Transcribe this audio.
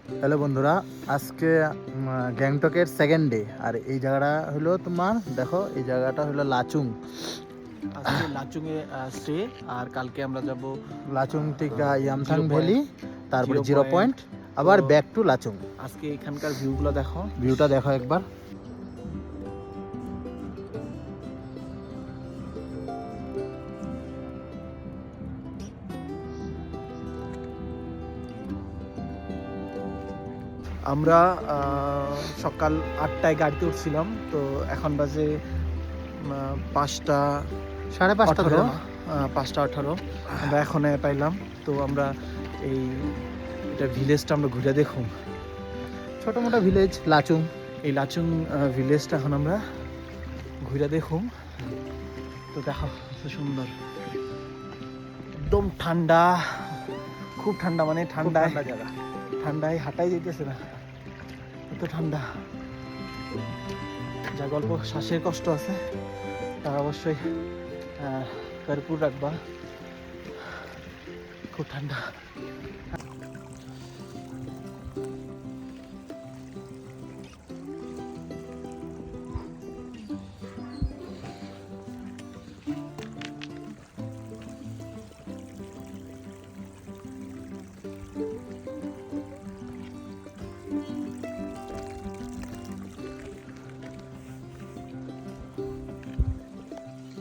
Hello বন্ধুরা, আজকে গ্যাংটকের সেকেন্ড ডে। আর এই জায়গাটা হলো তোমার, দেখো এই জায়গাটা হলো লাচুং। আজকে লাচুংয়ে স্টে, আর কালকে আমরা যাব লাচুং থেকে ইয়ামথাং জিরো ভ্যালি, তারপরে জিরো পয়েন্ট, আবার ব্যাক টু লাচুং। আজকে এখানকার ভিউগুলো দেখো, ভিউটা দেখো একবার। আমরা সকাল 8টায় গাড়িতে উঠছিলাম, তো এখন বাজে 5টা 5:30 18, ধরো। 5টা 18 আমরা এখন পাইলাম। তো আমরা এটা ভিলেজটা আমরা ঘুরে দেখুন। ছোট মোটো ভিলেজ লাচুং। এই লাচুং ভিলেজটা এখন আমরা ঘুরে দেখুন। তো দেখো কত সুন্দর, একদম ঠান্ডা, খুব ঠান্ডা, মানে ঠান্ডায় জায়গা। ঠান্ডায় হাঁটাই যেতেছে না, এত ঠান্ডা। যা গল্প শ্বাসের কষ্ট আছে তারা অবশ্যই কার্পুর রাখবা, খুব ঠান্ডা।